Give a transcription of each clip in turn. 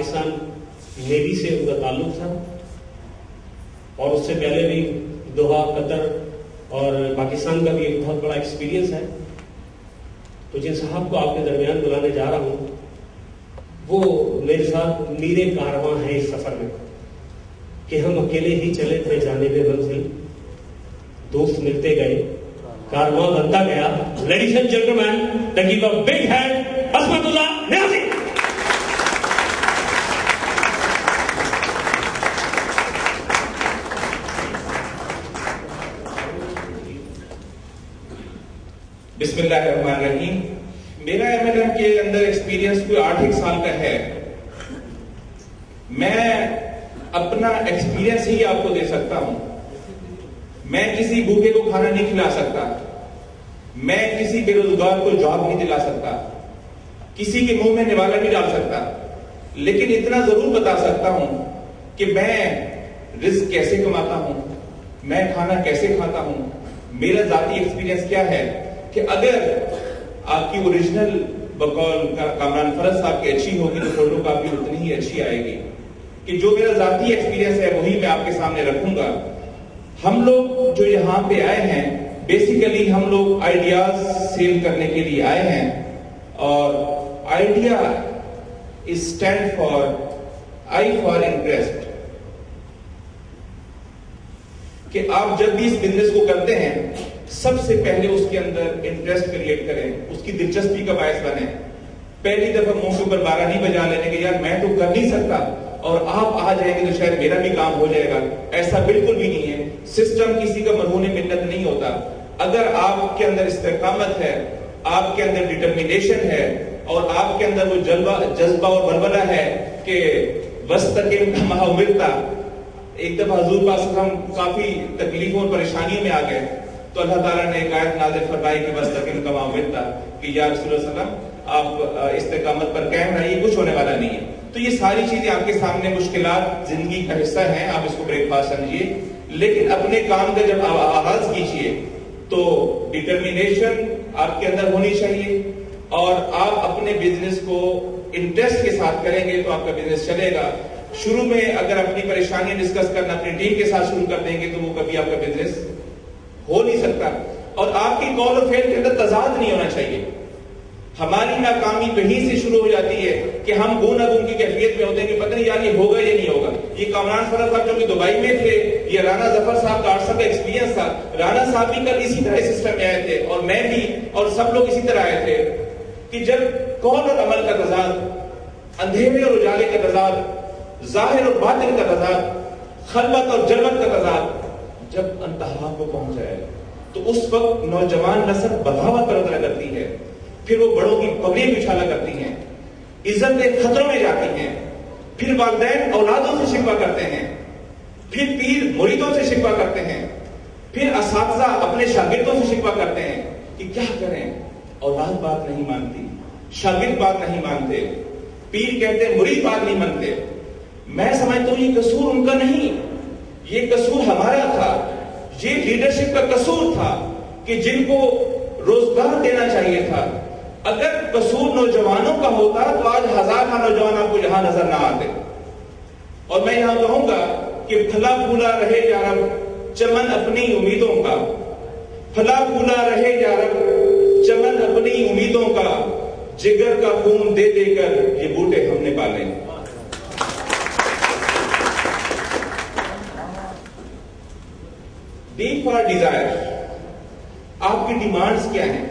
Pakistan navy سے ان کا تعلق تھا اور اس سے پہلے بھی دوحہ، قطر اور پاکستان کا بھی ایک بہت بڑا ایکسپیرینس ہے. تو جن صاحب کو آپ کے درمیان بلانے جا رہا ہوں وہ میرے ساتھ میرے کارواں ہیں اس سفر میں کہ ہم اکیلے ہی چلے تھے جانب منزل، دوست ملتے گئے، کارواں بنتا گیا. Ladies and gentlemen, give a big hand Ismat Ullah Niazi. بسم اللہ الرحمن الرحیم. میرا MLM کے اندر ایکسپیرینس کوئی 8 سال کا ہے. میں اپنا ایکسپیرینس ہی آپ کو دے سکتا ہوں. میں کسی بھوکے کو کھانا نہیں کھلا سکتا، میں کسی بے روزگار کو جاب نہیں دلا سکتا، کسی کے منہ میں نوالا نہیں ڈال سکتا، لیکن اتنا ضرور بتا سکتا ہوں کہ میں رزق کیسے کماتا ہوں، میں کھانا کیسے کھاتا ہوں. میرا ذاتی ایکسپیرینس کیا ہے کہ اگر آپ کی اوریجنل بقول کامران فرض صاحب کی اچھی ہوگی تو فوٹو کاپی اتنی ہی اچھی آئے گی. کہ جو میرا ذاتی ایکسپیرینس ہے وہی میں آپ کے سامنے رکھوں گا. ہم لوگ جو یہاں پہ آئے ہیں بیسیکلی ہم لوگ آئیڈیاز سیل کرنے کے لیے آئے ہیں، اور idea stand for I for interest. کہ آپ جب بھی اس بزنس کو کرتے ہیں سب سے پہلے اس کے اندر انٹرسٹ کریٹ کریں، اس کی دلچسپی کا باعث بنیں. پہلی دفعہ منہ کے اوپر بارہ نہیں بجا لینے کہ یار میں تو کر نہیں سکتا اور آپ آ جائیں گے تو شاید میرا بھی کام ہو جائے گا. ایسا بالکل بھی نہیں ہے. سسٹم کسی کا مرہون منت نہیں ہوتا. اگر آپ کے اندر استقامت ہے، آپ کے اندر ڈٹرمینیشن ہے اور آپ کے اندر وہ جذبہ اور ولولہ ہے کہ وَاسْتَقِمْ كَمَا أُمِرْتَ. ایک دفعہ حضور پاک صلی اللہ علیہ وسلم کافی تکلیفوں اور پریشانیوں میں آ گئے تو اللہ تعالیٰ نے ایک آیت نازل فرمائی کہ وَاسْتَقِمْ كَمَا أُمِرْتَ کہ یا رسول اللہ صلی اللہ علیہ وسلم آپ استقامت پر قائم رہیے، کچھ ہونے والا نہیں ہے. تو یہ ساری چیزیں آپ کے سامنے مشکلات زندگی کا حصہ ہیں، آپ اس کو بریک فاسٹ سمجھیے. لیکن اپنے کام کا جب آغاز کیجئے تو ڈٹرمینیشن آپ کے اندر ہونی چاہیے اور آپ اپنے بزنس کو انٹرسٹ کے ساتھ کریں گے تو آپ کا بزنس چلے گا. شروع میں اگر اپنی پریشانیاں ڈسکس کرنا اپنی ٹیم کے ساتھ شروع کر دیں گے تو وہ کبھی آپ کا بزنس ہو نہیں سکتا. اور آپ کی قول و فعل کے اندر تضاد نہیں ہونا چاہیے. ہماری ناکامی وہیں سے شروع ہو جاتی ہے کہ ہم گون اگون کی کیفیت میں ہوتے ہیں کہ پتہ نہیں یار یہ ہوگا یا نہیں ہوگا. یہ کامران فرض صاحب جو کہ دبئی میں تھے، یہ رانا ظفر صاحب کا 8 سال کا ایکسپیرینس تھا. رانا صاحب بھی کل اسی طرح سسٹم میں آئے تھے اور میں بھی اور سب لوگ اسی طرح آئے تھے کہ جب قول اور عمل کا تضاد، اندھیرے اور اجالے کا تضاد، ظاہر اور باطن کا تضاد، خلوت اور جلوت کا تضاد جب انتہا کو پہنچ جائے تو اس وقت نوجوان نسل بغاوت پر اترا کرتی ہے. پھر وہ بڑوں کی پگڑیاں بھی اچھالا کرتی ہیں، عزتیں خطروں میں جاتی ہیں. پھر والدین اولادوں سے شکوہ کرتے ہیں، پھر پیر مریدوں سے شکوہ کرتے ہیں، پھر اساتذہ اپنے شاگردوں سے شکوہ کرتے ہیں کہ کیا کریں. اولاد بات نہیں مانتی، شاگرد بات نہیں مانتے، پیر کہتے ہیں مرید بات نہیں مانتے. میں سمجھتا ہوں یہ قصور ان کا نہیں، یہ قصور ہمارا تھا. یہ لیڈرشپ کا قصور تھا کہ جن کو روزگار دینا چاہیے تھا. اگر قصور نوجوانوں کا ہوتا تو آج ہزارہ نوجوان آپ کو یہاں نظر نہ آتے. اور میں یہاں کہوں گا کہ پھلا پھولا رہے یا رب چمن اپنی امیدوں کا، پھلا پھولا رہے یا رب چمن اپنی امیدوں کا، جگر کا خون دے دے کر یہ بوٹے ہم نے پالے. ڈیپ فار ڈیزائر، آپ کی ڈیمانڈز کیا ہیں؟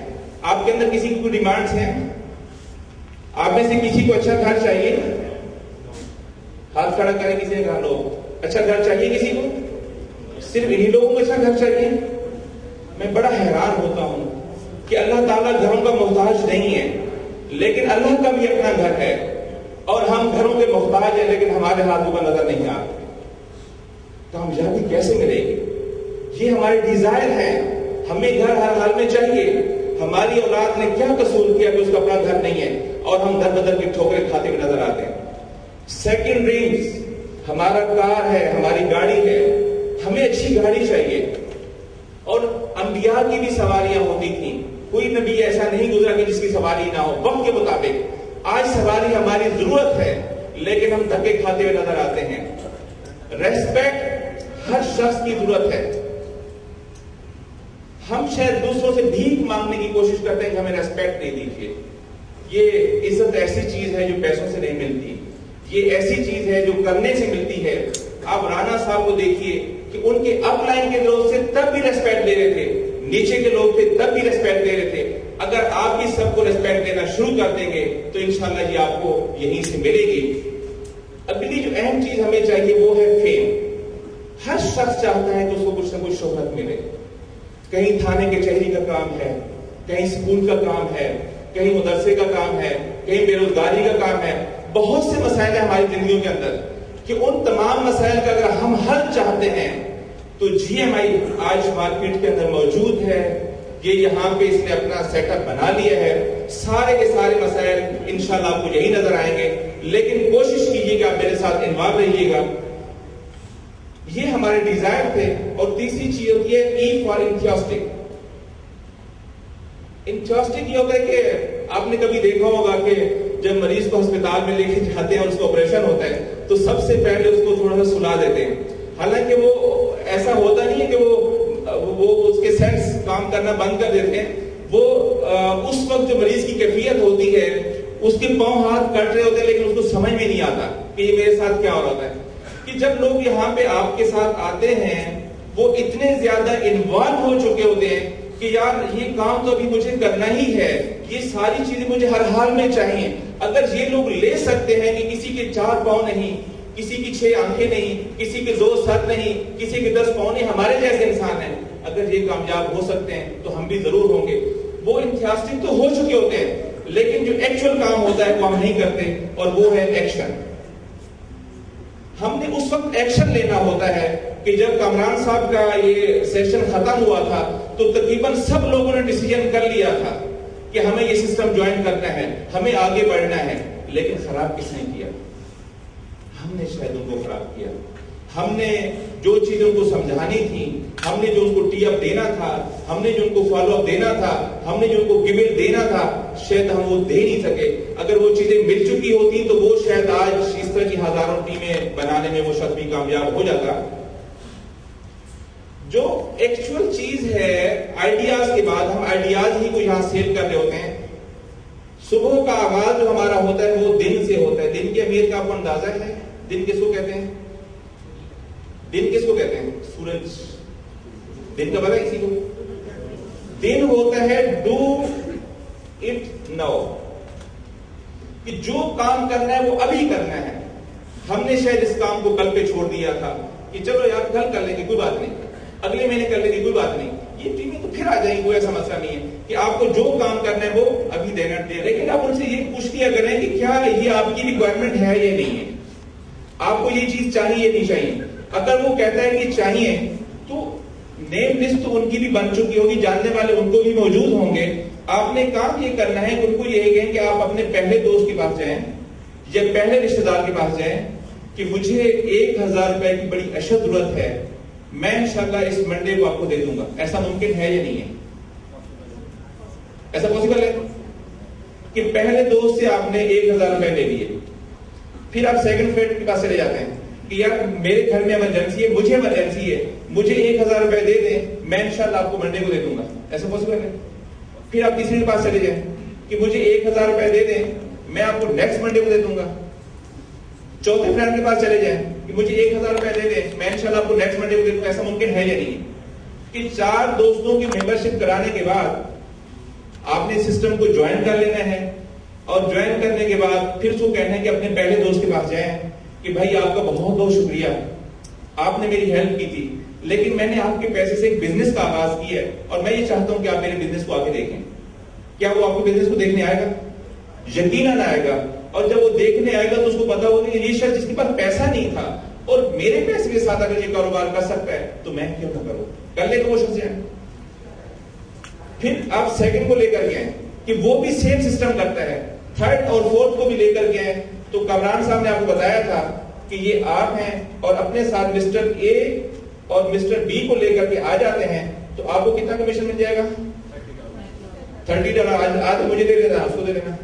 آپ کے اندر کسی کو ڈیمانڈز ہیں؟ آپ میں سے کسی کو اچھا گھر چاہیے؟ ہاتھ کھڑا کریں کسی نے. لوگ اچھا گھر چاہیے کسی کو؟ صرف انہی لوگوں کو اچھا گھر چاہیے؟ میں بڑا حیران ہوتا ہوں کہ اللہ تعالیٰ گھروں کا محتاج نہیں ہے، لیکن اللہ کا بھی اپنا گھر ہے اور ہم گھروں کے محتاج ہیں لیکن ہمارے ہاتھوں کا نظر نہیں آتا. کامیابی کیسے ملے گی؟ یہ ہمارے ڈیزائر ہیں. ہمیں گھر ہر حال میں چاہیے. ہماری اولاد نے کیا قصور کیا کہ اس کا اپنا گھر نہیں ہے اور ہم در بدر کی ٹھوکریں کھاتے ہوئے نظر آتے ہیں. سیکنڈ ڈریمز، ہمارا کار ہے، ہماری گاڑی ہے، ہمیں اچھی گاڑی چاہیے. اور انبیاء کی بھی سواریاں ہوتی تھیں. کوئی نبی ایسا نہیں گزرا کہ جس کی سواری نہ ہو. وقت کے مطابق آج سواری ہماری ضرورت ہے لیکن ہم دھکے کھاتے ہوئے نظر آتے ہیں. ریسپیکٹ ہر شخص کی ضرورت ہے. ہم شاید دوسروں سے بھیک مانگنے کی کوشش کرتے ہیں کہ ہمیں ریسپیکٹ دے دیجیے. یہ عزت ایسی چیز ہے جو پیسوں سے نہیں ملتی. یہ ایسی چیز ہے جو کرنے سے ملتی ہے. آپ رانا صاحب کو دیکھیے کہ ان کے اپ لائن کے لوگ سے تب بھی ریسپیکٹ دے رہے تھے, نیچے کے لوگ تھے تب بھی ریسپیکٹ دے رہے تھے. اگر آپ بھی سب کو ریسپیکٹ دینا شروع کر دیں گے تو انشاءاللہ یہ آپ کو یہیں سے ملے گی. اگلی جو اہم چیز ہمیں چاہیے وہ ہے فیم. ہر شخص چاہتا ہے کہ اس کو کچھ نہ کچھ شہرت ملے. کہیں تھانے کے چہری کا کام ہے, کہیں سکول کا کام ہے, کہیں مدرسے کا کام ہے, کہیں بے روزگاری کا کام ہے. بہت سے مسائل ہیں ہماری زندگیوں کے اندر کہ ان تمام مسائل کا اگر ہم حل چاہتے ہیں تو جی ایم آئی آج مارکیٹ کے اندر موجود ہے. یہ یہاں پہ اس نے اپنا سیٹ اپ بنا لیا ہے. سارے کے سارے مسائل انشاءاللہ آپ کو یہی نظر آئیں گے, لیکن کوشش کیجیے کہ آپ میرے ساتھ انوالو رہیے گا. یہ ہمارے ڈیزائر تھے. اور تیسری چیز ہوتی ہے ای فار انتھیوسٹک. انتھیوسٹک یہ ہوتا ہے کہ آپ نے کبھی دیکھا ہوگا کہ جب مریض کو ہسپتال میں لے کے جاتے ہیں اور اس کو آپریشن ہوتا ہے تو سب سے پہلے اس کو تھوڑا سا سلا دیتے ہیں. حالانکہ وہ ایسا ہوتا نہیں ہے کہ وہ اس کے سینس کام کرنا بند کر دیتے ہیں. وہ اس وقت جو مریض کی کیفیت ہوتی ہے اس کے پاؤں ہاتھ کٹ رہے ہوتے ہیں لیکن اس کو سمجھ میں نہیں آتا کہ یہ میرے ساتھ کیا ہو رہا ہے. کہ جب لوگ یہاں پہ آپ کے ساتھ آتے ہیں وہ اتنے زیادہ انوالو ہو چکے ہوتے ہیں کہ یار یہ کام تو ابھی مجھے کرنا ہی ہے, یہ ساری چیزیں مجھے ہر حال میں چاہیے. اگر یہ لوگ لے سکتے ہیں کہ کسی کے 4 پاؤں نہیں, کسی کی 6 آنکھیں نہیں, کسی کے 2 سر نہیں, کسی کے 10 پاؤں نہیں, ہمارے جیسے انسان ہیں, اگر یہ کامیاب ہو سکتے ہیں تو ہم بھی ضرور ہوں گے. وہ انتھیاسٹک تو ہو چکے ہوتے ہیں لیکن جو ایکچوئل کام ہوتا ہے وہ ہم نہیں کرتے, اور وہ ہے ایکشن. ہم نے اس وقت ایکشن لینا ہوتا ہے کہ جب کامران صاحب کا یہ سیشن ختم ہوا تھا تو تقریباً سب لوگوں نے ڈیسیژن کر لیا تھا کہ ہمیں یہ سسٹم جوائن کرنا ہے, ہمیں آگے بڑھنا ہے. لیکن خراب کس نے کیا؟ ہم نے شاید ان کو خراب کیا. ہم نے جو چیزیں ان کو سمجھانی تھی, ہم نے جو ان کو ٹی اپ دینا تھا, ہم نے جو ان کو فالو اپ دینا تھا, ہم نے جو ان کو گیون دینا تھا, شاید ہم وہ دے نہیں سکے. اگر وہ چیزیں مل چکی ہوتی تو وہ شاید آج اس طرح کی ہزاروں ٹیمیں بنانے میں وہ شخص بھی کامیاب ہو جاتا. جو ایکچوئل چیز ہے آئیڈیاز کے بعد, ہم آئیڈیاز ہی کو یہاں سیل کر رہے ہوتے ہیں. صبح کا آغاز جو ہمارا ہوتا ہے وہ دن سے ہوتا ہے. دن کی اہمیت کا آپ کو اندازہ ہے؟ دن کس کو کہتے ہیں؟ دن کس کو کہتے ہیں؟ سورج. دن کا پتہ ہے کسی کو؟ دن ہوتا ہے ڈو اٹ ناؤ, کہ جو کام کرنا ہے وہ ابھی کرنا ہے. ہم نے شاید اس کام کو کل پہ چھوڑ دیا تھا کہ چلو یار کل کر لیں گے, کوئی بات نہیں, اگلے مہینے کر لیں گے, کوئی بات نہیں, یہ ٹیمیں تو پھر آ جائیں گی, کوئی ایسا مسئلہ نہیں ہے کہ آپ کو جو کام کرنا ہے وہ ابھی دینا دے. لیکن آپ ان سے یہ پوچھ لیا کریں کہ کیا یہ آپ کی ریکوائرمنٹ ہے یا نہیں ہے, آپ کو یہ چیز چاہیے یا نہیں چاہیے. اگر وہ کہتا ہے کہ چاہیے تو نیم لسٹ تو ان کی بھی بن چکی ہوگی, جاننے والے ان کو بھی موجود ہوں گے. آپ نے کام یہ کرنا ہے کہ ان کو یہ کہیں کہ آپ اپنے پہلے دوست کے پاس جائیں یا پہلے رشتہ دار کے پاس جائیں کہ مجھے 1000 روپے کی بڑی اشد ضرورت ہے, میں انشاءاللہ اس منڈے کو آپ کو دے دوں گا. ایسا ممکن ہے یا نہیں ہے؟ ایسا پاسبل ہے کہ پہلے دوست سے آپ نے 1000 روپے لے لیے, پھر آپ سیکنڈ فرینڈ کے پاس چلے جاتے ہیں کہ یار میرے گھر میں ایمرجنسی ہے, مجھے ایمرجنسی ہے, مجھے 1000 روپے دے دیں, میں انشاءاللہ آپ کو منڈے کو دے دوں گا. ایسا پاسبل ہے؟ پھر آپ تیسرے کے پاس چلے جائیں کہ مجھے 1000 روپے دے دیں, میں آپ کو نیکسٹ منڈے کو دے دوں گا. چوتھے فرینڈ کے پاس چلے جائیں کہ مجھے 1000 روپے دے دیں, میں انشاءاللہ آپ کو نیکسٹ منڈے کو دے دوں گا. ایسا ممکن ہے یا نہیں؟ کہ 4 دوستوں کی ممبرشپ کرانے کے بعد آپ نے سسٹم کو جوائن کر لینا ہے, اور جوائن کرنے کے بعد پھر اس کو کہنا ہے کہ اپنے پہلے دوست کے پاس جائیں کہ بھائی آپ کا بہت بہت شکریہ, آپ نے میری ہیلپ کی تھی, لیکن میں نے آپ کے پیسے سے ایک بزنس کا آغاز کیا ہے اور میں یہ چاہتا ہوں کہ آپ میرے بزنس کو آگے دیکھیں. کیا وہ آپ کے بزنس کو دیکھنے آئے گا؟ یقیناً آئے گا. اور جب وہ دیکھنے آئے گا تو اس کو پتا ہوگا کہ یہ شخص جس کے پاس پیسہ نہیں تھا اور میرے پیسے کے ساتھ اگر یہ کاروبار کر سکتا ہے تو میں کیوں نہ کروں. کر لے گا وہ شخص. پھر آپ سیکنڈ کو لے کر گئے کہ وہ بھی سیم سسٹم کرتا ہے, تھرڈ اور فورتھ کو بھی لے کر گئے. تو کامران صاحب نے آپ کو بتایا تھا کہ یہ آپ ہیں اور اپنے ساتھ مسٹر اے اور مسٹر بی کو لے کر کے آ جاتے ہیں, تو آپ کو کتنا کمیشن مل جائے گا؟ $30. آج مجھے دے دینا, اس کو دے دینا.